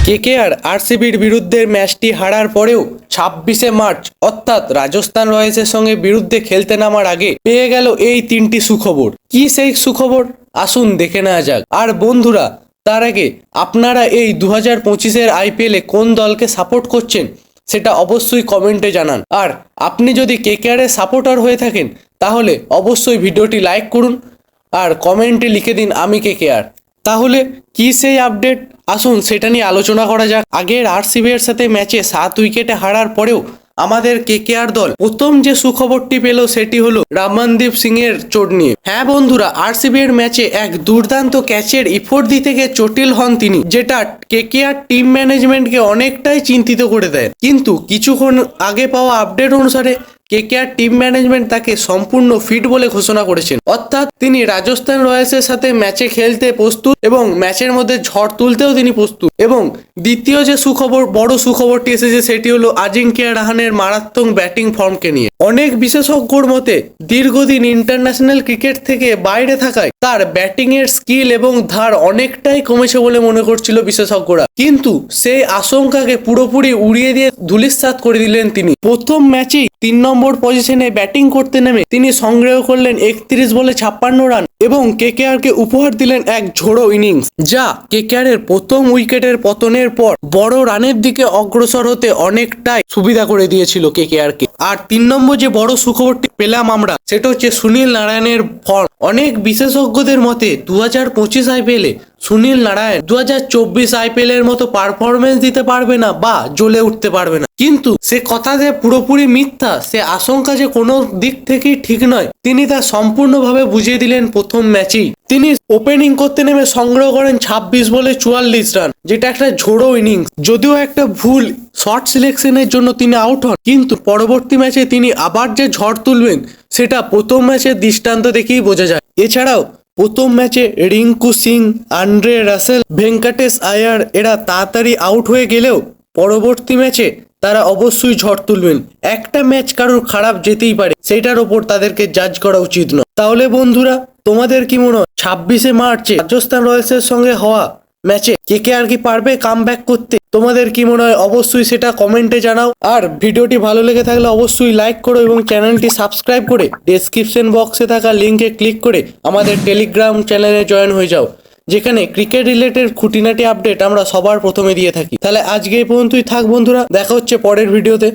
KKR আরসিবির বিরুদ্ধে ম্যাচটি হারার পরেও 26শে মার্চ অর্থাৎ রাজস্থান রয়্যালসের সঙ্গে বিরুদ্ধে খেলতে নামার আগে পেয়ে গেল এই তিনটি সুখবর। কি সেই সুখবর আসুন দেখে নেওয়া যাক। আর বন্ধুরা, তার আগে আপনারা এই 2025-এর আইপিএলে কোন দলকে সাপোর্ট করছেন সেটা অবশ্যই কমেন্টে জানান। আর আপনি যদি কেকেআরের সাপোর্টার হয়ে থাকেন তাহলে অবশ্যই ভিডিওটি লাইক করুন আর কমেন্টে লিখে দিন আমি কেকেআর। তাহলে কি সেই আপডেট আসুন সেটা নিয়ে আলোচনা করা যাক। আগের আরসিবি এর সাথে ম্যাচে 7 উইকেটে হারার পরেও আমাদের কেকেআর দল প্রথম যে সুখবরটি পেল সেটি হলো রামনদীপ সিং এর চোট নিয়ে। হ্যাঁ বন্ধুরা, আরসিবি এর ম্যাচে এক দুর্দান্ত ক্যাচের ইফোর্ট দিতে গিয়ে চোটিল হন তিনি, যেটা কেকেআর টিম ম্যানেজমেন্টকে অনেকটাই চিন্তিত করে দেয়। কিন্তু কিছুক্ষণ আগে পাওয়া আপডেট অনুসারে কেকেআর টিম ম্যানেজমেন্ট তাকে সম্পূর্ণ ফিট বলে ঘোষণা করেছেন, অর্থাৎ তিনি রাজস্থান রয়্যালসের সাথে ম্যাচে খেলতে প্রস্তুত এবং ম্যাচের মধ্যে ঝড় তুলতেও তিনি প্রস্তুত। এবং দ্বিতীয় যে সুখবর, বড় সুখবরটি এসেছে সেটি হলো আজিঙ্কিয়া রাহানের মারাত্মক ব্যাটিং ফর্মকে নিয়ে। অনেক বিশেষজ্ঞর মতে দীর্ঘদিন ইন্টারন্যাশনাল ক্রিকেট থেকে বাইরে থাকায় তার ব্যাটিং এর স্কিল এবং ধার অনেকটাই কমেছে বলে মনে করছিল বিশেষজ্ঞরা, কিন্তু সেই আশঙ্কাকে পুরোপুরি উড়িয়ে দিয়ে ধূলিসাৎ করে দিলেন তিনি। প্রথম ম্যাচেই 3 নম্বর পজিশনে ব্যাটিং করতে নেমে তিনি সংগ্রহ করলেন 31 বলে 56 রান এবং কেকেআরকে উপহার দিলেন এক ঝোড়ো ইনিংস, যা কেকেআর এর প্রথম উইকেটের পতনের পর বড় রানের দিকে অগ্রসর হতে অনেকটাই সুবিধা করে দিয়েছিল কেকেআরকে। আর 3 নম্বর যে বড় সুখবরটি পেলাম আমরা সেটা হচ্ছে সুনীল নারায়ণের ফর্ম। অনেক বিশেষজ্ঞদের মতে 2025 আইপিএলে সুনীল নারায়ণ 2024 আইপিএল এর মতো পারফরমেন্স দিতে পারবে না বা জ্বলে উঠতে পারবে না, কিন্তু সে কথা যে পুরোপুরি মিথ্যা, সে আশঙ্কা যে কোনো দিক থেকেই ঠিক নয়, তিনি তা সম্পূর্ণভাবে বুঝিয়ে দিলেন প্রথম ম্যাচেই। তিনি ওপেনিং করতে নেমে সংগ্রহ করেন 26 বলে 44 রান, যেটা একটা ঝোড়ো ইনিংস। যদিও একটা ভুল শর্ট সিলেকশনের জন্য তিনি আউট হন, কিন্তু পরবর্তী ম্যাচে তিনি আবার যে ঝড় তুলবেন সেটা প্রথম ম্যাচের দৃষ্টান্ত দেখেই বোঝা যায়। এছাড়াও প্রথম ম্যাচে রিঙ্কু সিং, আন্দ্রে রাসেল, ভেঙ্কটেশ আয়ার এরা তাড়াতাড়ি আউট হয়ে গেলেও পরবর্তী ম্যাচে তারা অবশ্যই ঝড় তুলবেন। একটা ম্যাচ কারোর খারাপ যেতেই পারে, সেটার ওপর তাদেরকে জাজ করা উচিত নয়। তাহলে বন্ধুরা, তোমাদের কি মনে হয় 26শে মার্চে রাজস্থান রয়্যালসের সঙ্গে হওয়া ম্যাচে কেকেআর কি পারবে কামব্যাক করতে? তোমাদের কি মনে হয় অবশ্যই সেটা কমেন্টে জানাও। আর ভিডিওটি ভালো লেগে থাকলে অবশ্যই লাইক করো এবং চ্যানেলটি সাবস্ক্রাইব করে ডেসক্রিপশন বক্সে থাকা লিঙ্কে ক্লিক করে আমাদের টেলিগ্রাম চ্যানেলে জয়েন হয়ে যাও, যেখানে ক্রিকেট রিলেটেড খুঁটিনাটি আপডেট আমরা সবার প্রথমে দিয়ে থাকি। তাহলে আজকে এই পর্যন্তই থাক বন্ধুরা, দেখা হচ্ছে পরের ভিডিওতে।